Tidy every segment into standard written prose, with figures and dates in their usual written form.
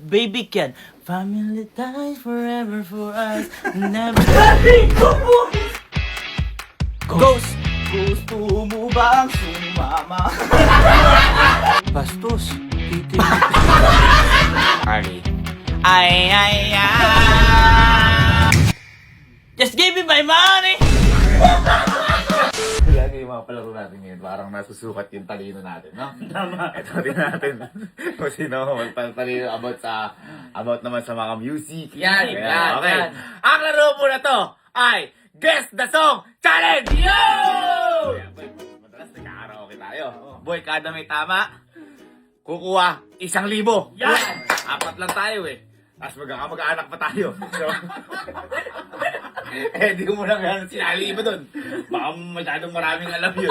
baby can. Family ties forever for us. Never. Ghost! Gusto mo bang sumama? Bastos. Titin. Carly. Ay. Just give me my money! Lagi yung mga palaro natin ngayon, parang nasusukat yung talino natin, no? Tama. Ito din natin. Kung sino magtalino about naman sa mga music. Yan. Okay. Ang laro po na to ay Guess the Song Challenge! Yo! Madalas nagkakaraoke tayo. Boy, kada may tama, kukuha 1,000. Yan! 4 lang tayo eh. Tapos mag-anak pa tayo. So, di ko muna gano'n sinali iba dun. Baka masyadong maraming alam yun.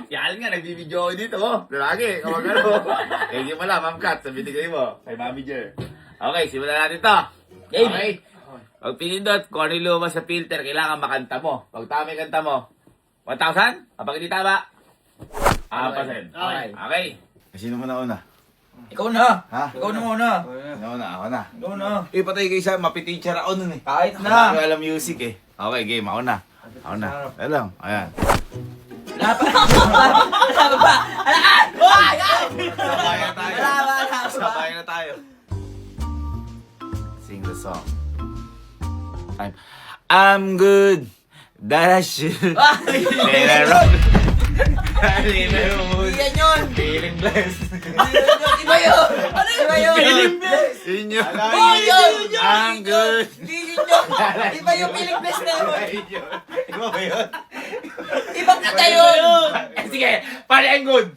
Si Alan nga, nagbibideo ako dito. Lagi, kapag ano. Thank you pala, Ma'am Kat, sa binigay mo. Kay Mami Jer. Okay, simulan natin to. Okay? Pag pinindot, kung ano yung lumabas sa filter, kailangan makanta mo. Pag tama yung kanta mo, 1,000? Kapag hindi tama, 4%. Okay. Sino mo na una? Ikaw na! Ha? Ikaw na muna! Ako na. Ikaw na! Patay kayo sa mapiteacher ako nun eh. Kahit Ako na! na alam music eh. Okay, game. Ako na. Alam. Ayan. Wala pa! Sabayan tayo. Wala. Sabayan na tayo. Sing the song. I'm good. That I should. Let I rock. Yan yun! Feeling blessed. Iba yun! Iba yun! Yun yun. Oh, yun! I'm good. Hindi yun yun! Iba yung feeling blessed na yun! Iba ba yun? Ibang kata yun! Sige, pare ang good.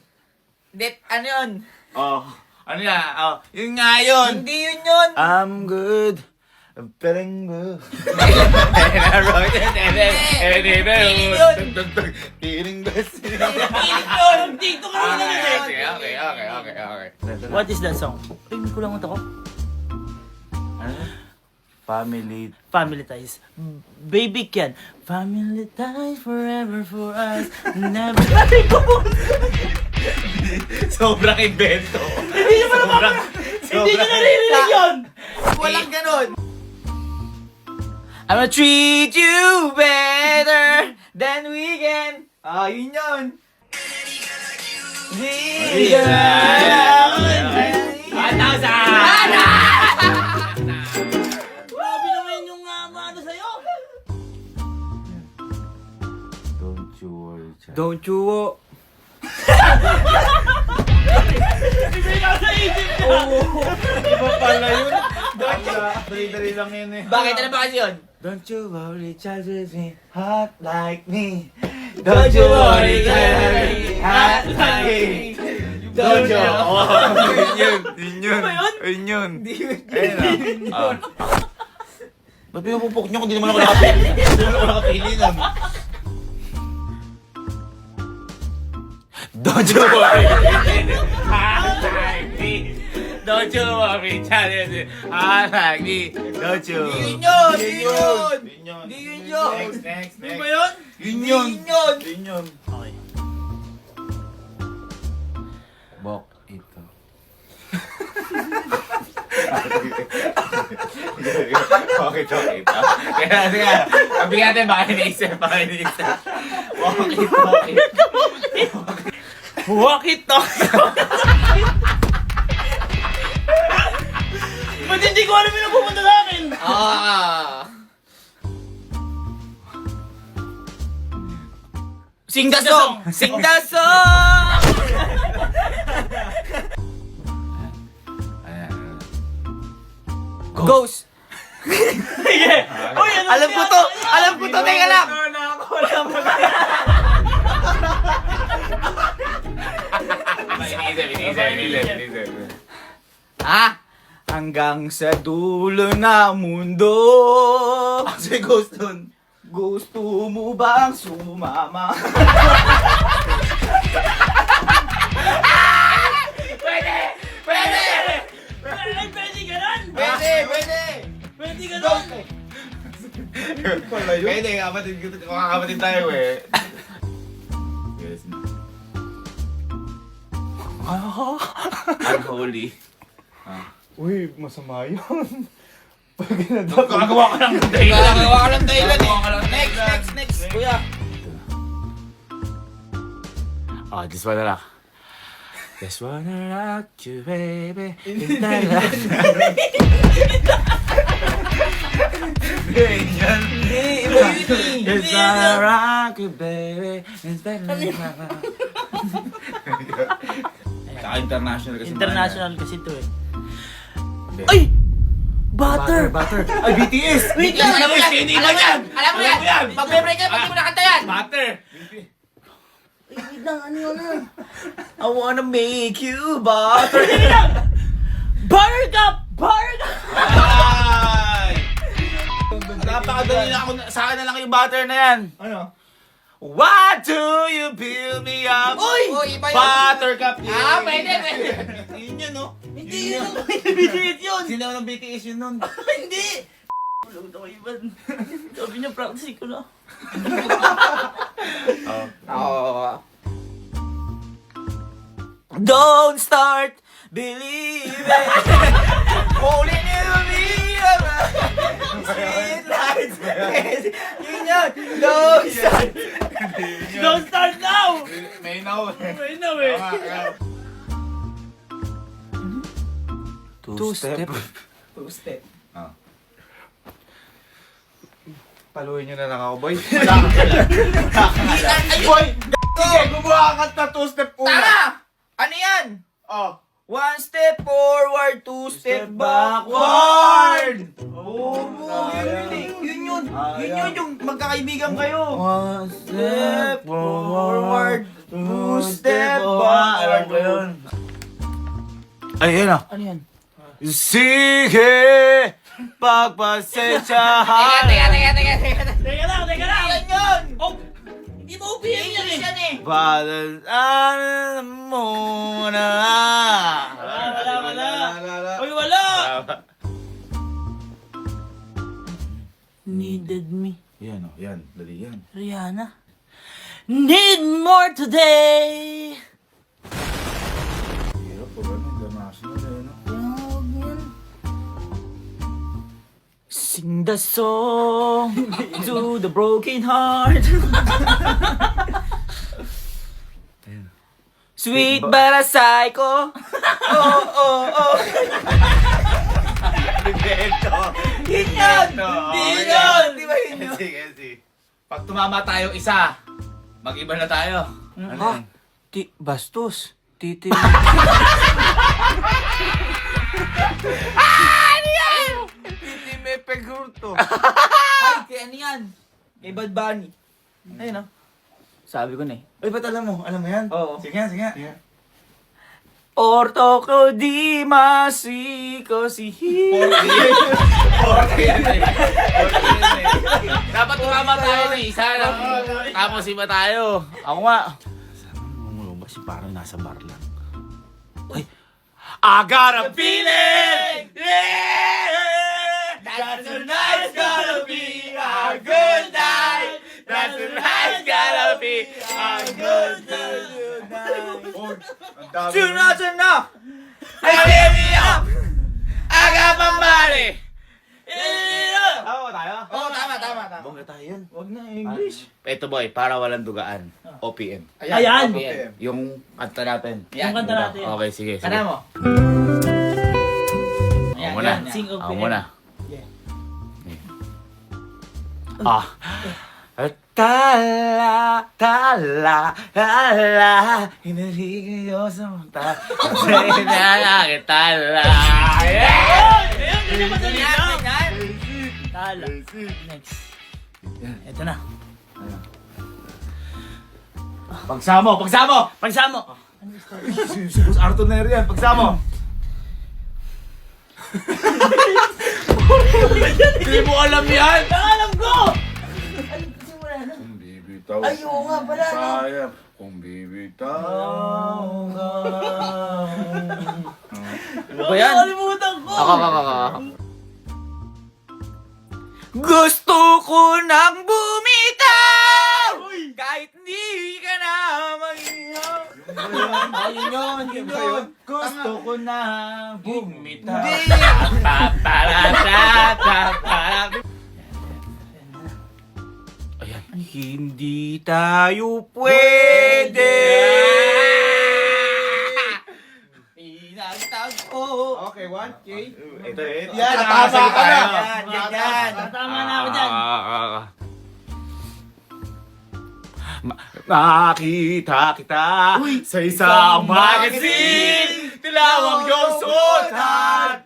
Ano yun? Oh, ano yan? Oh, yun nga yun. Hindi yun yun! I'm good. I'm feeling good. Feeling blessed. Feeling yun! Dito ka rin Okay. What is that song? Tingin ko lang ito ko. Family. Family ties. Baby can. Family ties forever for us. Never. Sobrang invento. Hindi nyo Hindi nyo naririnig yun! Walang ganon. I'm gonna treat you better than we can. Yun yun. Grabe naman yung ano sa'yo. Don't you worry, child. Don't you Ibigay sa isip ko! Iba pala yun. Dali-dali lang yun eh. Bakit? Ano ba kasi yun? Don't you worry, child with me, hot like me. Don't you worry, child with me, hot like me. Don't you? Yun Ano ba yun? Yun. Hindi yun. Ayun na. Ba't pinupupok nyo kung di naman ako nakapili? Hindi naman ako nakapili nun. Don't you worry. Hot like me. Don't you worry, child with me, hot like me. Don't you? Hindi yun! Hindi Hindi yun yun! Next. Ano ba yun? Yun Hindi yun. Okay. Bok ito. Bakit ito? Kaya, sabi natin, baka iniisip. Bakit to? Ba't hindi ko alam yung napupunta sa akin? Sing the song! Sing the song! Ghost! Sige! Uy, alam ko to! Teka lang! Iniisip. Hanggang sa dulo na mundo. Kasi ghost dun. Gusto mo bang sumama? Pwede ganon! Pwede ganon! Kaya hindi, kakapatid tayo eh. Yes. Unholy. Uy, masama yun. Pag ginagawa ko. Gagawa ka lang ng dahilan. Gagawa ka lang dahilan eh. Gagawa ka lang ng Next, dahilan. next, kuya. Oh, just wanna rock. Just wanna rock you, baby. Hindi, iba yun eh. Just wanna rock you, baby. Saka international kasi. International kasi to eh. Ay! Butter! Butter. Ay, BTS! Wait lang, alam mo yan. Alam mo yan. Alam mo yan. Pag-break ka, pag di mo nakanta yan. Butter! Wait lang, ano yun? I wanna make you butter. Buttercup! Buttercup! Ay! Napakadali na ako. Sa akin na lang yung butter na yan. Ano? Why do you build me up? Uy, iba yun. Buttercup! Ah, pwede, pwede. Yun yun, no? Hindi yun. BTS yun! Sino ng BTS yun nun? Hindi! Wala ko iban. Sabi niya, practice ko na. Oo. Don't start believing. Holding you me sweet lights. Yun yun. Don't start. Don't start now. May now. May now eh. Two-step. Two-step. Paluin nyo na lang ako, boy. Boy! Gumawa ka na two-step Tama! Ano yan? Oh. One step forward, two step backward! Oo, yun yun eh. Yun yun. Yun yun yung magkakaibigan kayo. One Step forward, two step backward. Alam ko yun. Ay, yun ah. Ano yan? Sige, pagpasensyahan. Teka lang. Yan yun! Oh, hindi mo OPM yan English eh. yan eh. Padalaan mo na. Wala. Uy, wala. Needed me. Yan, oh. Yan. Dali yan. Rihanna. Need more today. Hirap po ba? International eh, no? Sing the song to the broken heart. Sweet but a psycho. Oh. Yun yun! Yun! Di ba yun yun? Sige. Pag tumama tayo isa, mag-iba na tayo. Ha? Bastos. Titi. Hindi may pegurto. Ay, kaya ano yan? Kay Bad Bunny. Ayun oh. Sabi ko na eh. Uy, ba't alam mo? Alam mo yan? Oo. Sige nga. Orto ko di masiko si Dapat tumama tayo ng isa lang. Tapos iba tayo. Ako nga. Sana lumabas yung parang nasa bar lang. Ay! I got a feeling! Yeah! That tonight's gonna be a good night! That tonight's gonna be a good night! Tuna! Hey, baby up! I got my body! Oo, tayo. Oo, tama. Bongga tayo yun. Huwag na English. Ito boy, para walang dugaan. OPM. Ayan! Yung kanta natin. Yung kanta natin. Okay, sige. Kana mo? Ako muna. Sing of Ako the muna. Yeah. Ah. Tala, hinaligayo sa mata. Kasi nakakitala. Tala. Next. Ito na. Pagsamo! Pagsamo. Si Boss Arthur na rin yan. Pagsamo! Hindi mo alam yan! Alam ko! Kung bibitaw. Ay, oo nga pala, no? Sayang. Kung bibitaw. Ano ba yan? Nakalimutan ko. Ako. Gusto ko nang bumitaw! Kahit di ka na mag-ihaw. Ayun yun, yun yun. Gusto ko na bumita. Hindi. Ayan. Hindi tayo pwede. Pinagtagpo. Okay, 1K. Ito. Yan, Tama tama ka na. Yan. Tama na ako dyan. Nakita kita sa isang magazine. Tilawang yung suotan.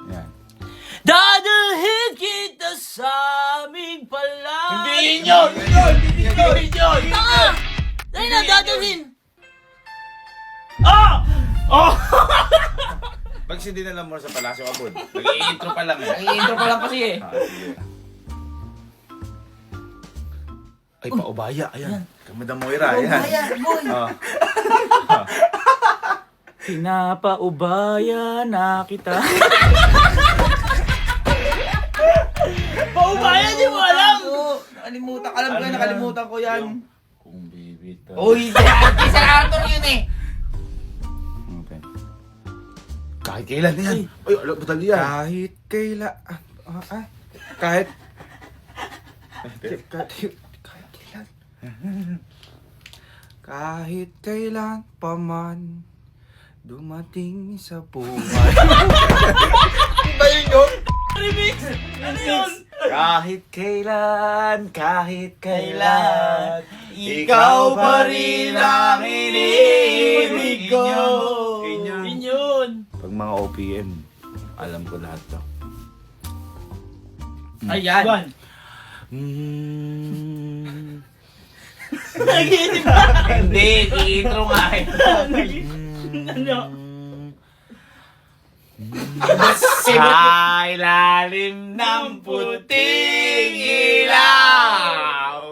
Yan. Dadalhin kita sa aming palang. Hindi yun! Hindi yun! Tanga! Dahil na dadalhin. Oh! Oh! Pag hindi na lang muna sa Palasyo Abon. Nag-i-intro pa lang. Nag-i-intro pa lang kasi eh. Ay, paubaya. Ayan. Kamadang Moira. Ayan. Ayan, boy. Oh. Pinapaubaya na kita. Paubaya, di mo alam. Nakalimutan. Alam ko yan, nakalimutan ko yan. Kung bibita. Uy, isa actor yun eh. Okay. Kahit kailan na yan. Ay, batal yan. Kahit kailan... kahit... Kahit kailan pa man dumating sa buhay. Iba yun yun? Remix! Ano yun? Kahit kailan, ikaw pa rin ang iniibig ko. Yun yun. Pag mga OPM, alam ko lahat to. Ayan. Nag-iisip ka. Hindi, i-intro nga eh. Ano? Sa ilalim ng puting ilaw.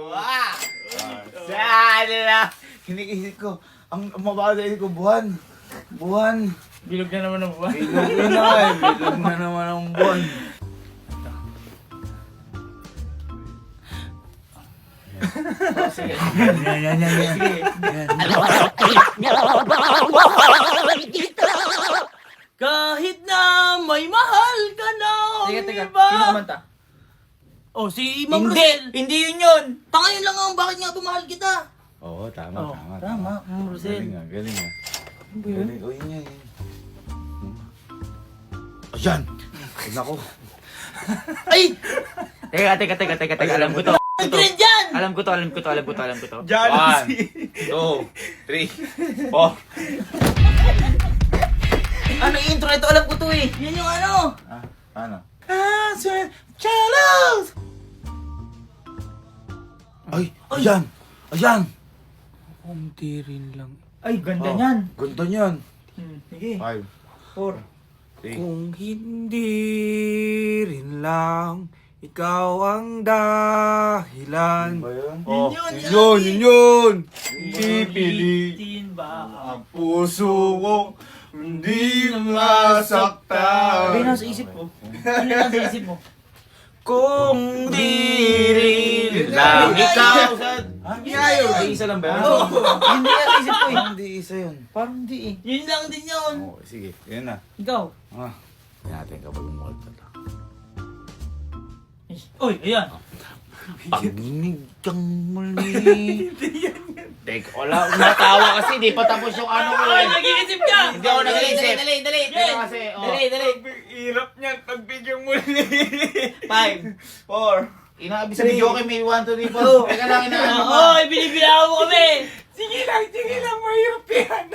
Sa ilalim. Kinikisit ko. Ang mabagal sa isip ko, buwan. Buwan. Bilog na naman ang buwan. Bilog na eh. Bilog na naman ang buwan. Yan. Kahit na may mahal ka na. Teka, iba. sino kumanta? Oh, si Ma'am Hindi, Rosel. hindi yun yun. Tanga yun lang ang bakit nga bumahal kita. Oo, tama, Oh, tama. tama, Ma'am Rosel. Galing nga. Galing. Oh, yun yan. Ayan! Ay, naku. Ay! Teka, alam ko to. Ang trend yan! Alam ko to. 1, 2, 3, 4. Ano yung intro ito? Alam ko to eh. Yan yung ano. Ah, ano? Ay, ayan! Ayan! Kunti rin lang. Ay, ganda Oh, niyan. Ganda niyan. Sige. 5, 4. 3. Kung hindi rin lang ikaw ang dahilan. Ba yun? Yun Yun! Pipilitin ba? Ang puso ko hindi nasaktan. Sabi na sa isip ko. Ano lang sa isip mo? Kung di rin lang ikaw sa... Ay, isa lang ba yun? Oo. Hindi yan sa isip ko eh. Hindi isa yun. Parang di eh. Yun lang din yun. Oo, sige. Yun na. Ikaw. Ah, tingnan natin kapag umulit na lang. Uy, ayan. Pagnig kang muli. Teka, wala. Natawa kasi. Di pa tapos yung ano ko Ay, eh. nag-iisip ka! Hindi ako nag-iisip. Dali. Pero kasi, oh. Dali. Hirap niyan pag bigyan mo ni 5, 4. Inaabi sa video kay may 1, 2, 3, 4. Oo. Teka lang, inaano Oo, ba? binibilang mo kami. Sige lang, mahirap yan.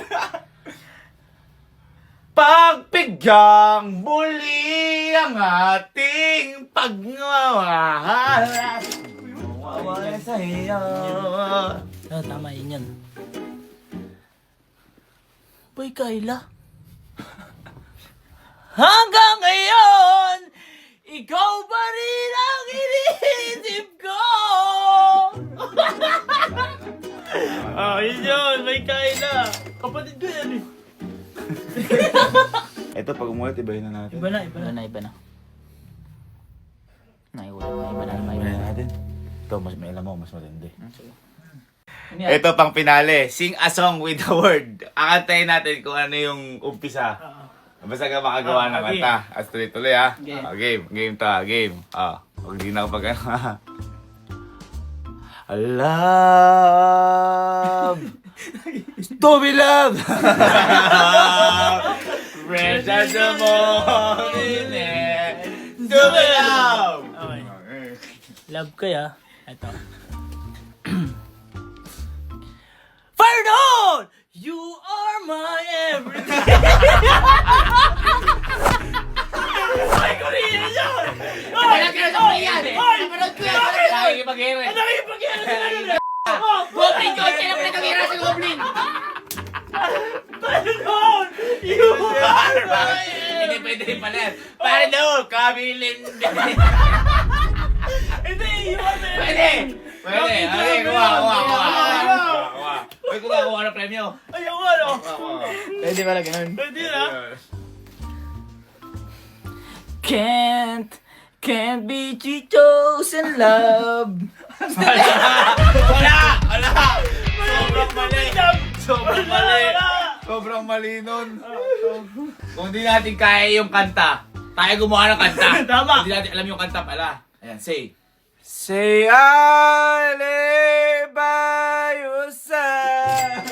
Pagpigyang muli ang ating pagmamahal. Mawawala sa iyo. Tama yun yan. Boy, Kayla. Hanggang ngayon, ikaw pa rin ang iniisip ko. Yun, may Kayla. Kapatid ko yan eh. Ito, pag umulit, ibahin na natin. Iba na. Naiba na Ano natin? Ito, may alam mo, mas matindi. Ito pang pinale. Sing a song with a word. Akantayin natin kung ano yung umpisa. Basta ka makagawa ng okay. kanta. As tuloy-tuloy ha. Game. Game. Game to ha. Game. Huwag di na kapag ano ha. Love! Stupid love! Fresh as the morning air. Stupid love! Love ko ya. Ito. Fire on! You are my everything! Ay, Korean yun! Ay, Korean eh! Ay, Nakikipag-hero eh. nakipag-iano sila nun eh! Goblin yun! Sila pa nagkamira sa Goblin! Fire on! You are my Hindi pwede rin pala. Pare daw, kabilin. Hindi, you are my Pwede! Pwede! Okay, kuha. Uy, kuha ng premyo. Ayaw mo, ano? Pwede pala ganun. Pwede na? Can't be chosen love. Wala! Sobrang mali. Wala! Sobrang mali nun. Kung di natin kaya yung kanta, tayo gumawa ng kanta. Tama. Kung di natin alam yung kanta pala. Ayan, say. Say I live by your side.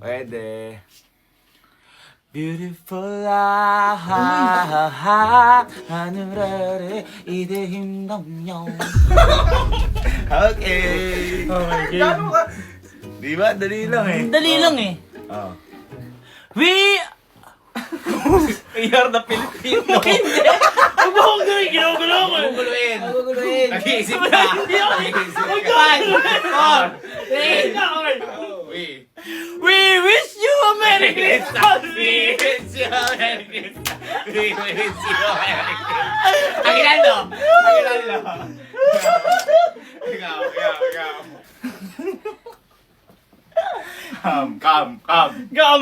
Pwede. Beautiful 하늘 아래 이대힘 넘겨. Okay. Di ba? Dali lang eh. Dali lang eh. Oh. We You're the Filipino. Hindi! Huwag mo akong gawin, ginugulo ko eh. Guguluin. Guguluhin. Nag-iisip ka. Hindi ako Nag-iisip Huwag ka. gawin! Three. Okay. Wait. We wish you a Merry Christmas! We wish you a Merry Christmas. We wish you a Merry Christmas. Aguinaldo. Ikaw. Come. Gum!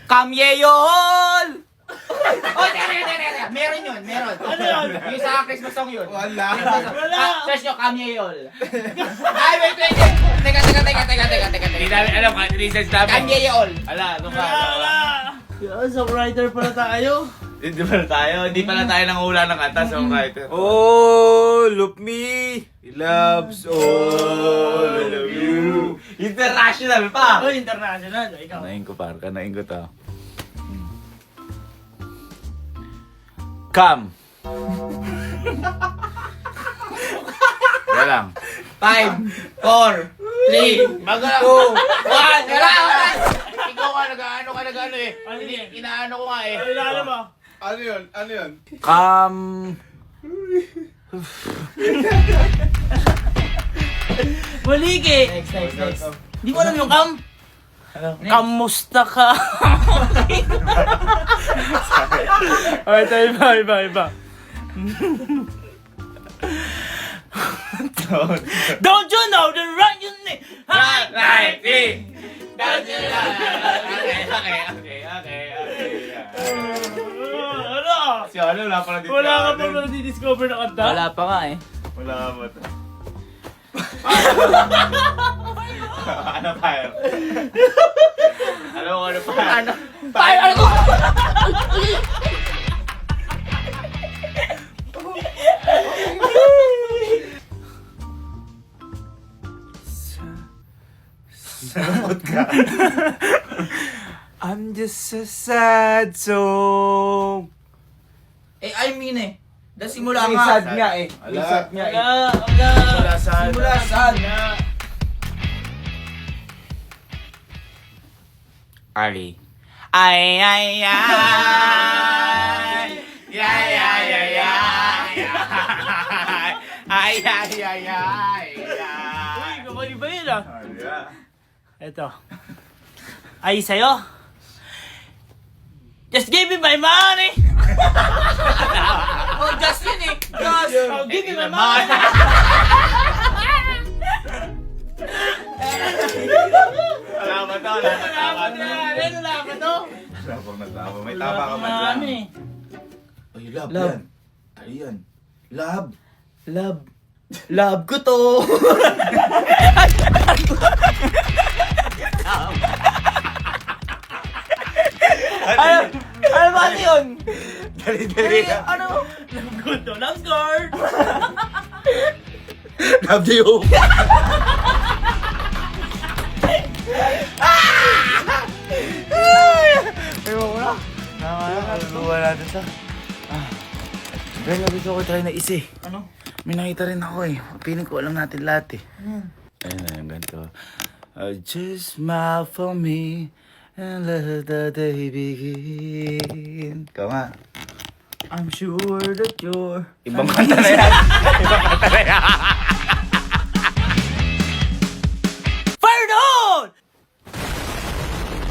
Kamyeyol! Oh, teka. Meron yun. Ano yun? Yung sa Christmas song yun. Wala. Wala! Search nyo, Kamyeyol. Ay, wait. Teka. Hindi namin alam, research namin. Kamyeyol. Ala, ano ka? Wala! Songwriter pala tayo. Hindi pala tayo nanguhula ng kanta, songwriter. All of me loves all of you. International pa! Oh, international. Ikaw. Kanain ko to. Come. Wala lang. 5, 4, 3, bago lang. 2, 1, wala! Ikaw ka, nag-ano eh. Ano Hindi, yan? inaano ko nga eh. Ano mo? Ano yun? Come. Malik eh! Next. Di mo alam yung kam? Kamusta ka? Okay, tayo iba. Don't you know the right you need? Right, Don't you know? Okay. Ano? Si ano, wala pa na dito. Wala ka pa ba na-discover na kanta? Wala pa nga eh. Wala pa to. Ano tayo? Ano pa? Ano ko? I'm just a sad song. I mean eh. Dahil simula May nga. sad nga eh. May sad nga eh. Wala. Simula sad. Ali. Ay. Uy, kamali ba yun ah? Eto. Ay, sa'yo. Just give me my money! Oh, just yun eh. Oh, give me my money! Wala ba to? Wala ba to? May tama ka man Ano lang. eh. love, Love. yan. Tayo yan. Love. Love. Love ko to. Ano ba yun? Dali ka. Ano? Love good to, love guard. Love you. Ewan ko na. Nakakatuwa natin sa. Dahil gusto ko try na isa eh. Ano? May nakita rin ako eh. Piling ko alam natin lahat eh. Ayun na yung ganito. Just smile for me and let the day begin. Ikaw nga. I'm sure that you're... Ibang kanta na yan. Ibang kanta na yan.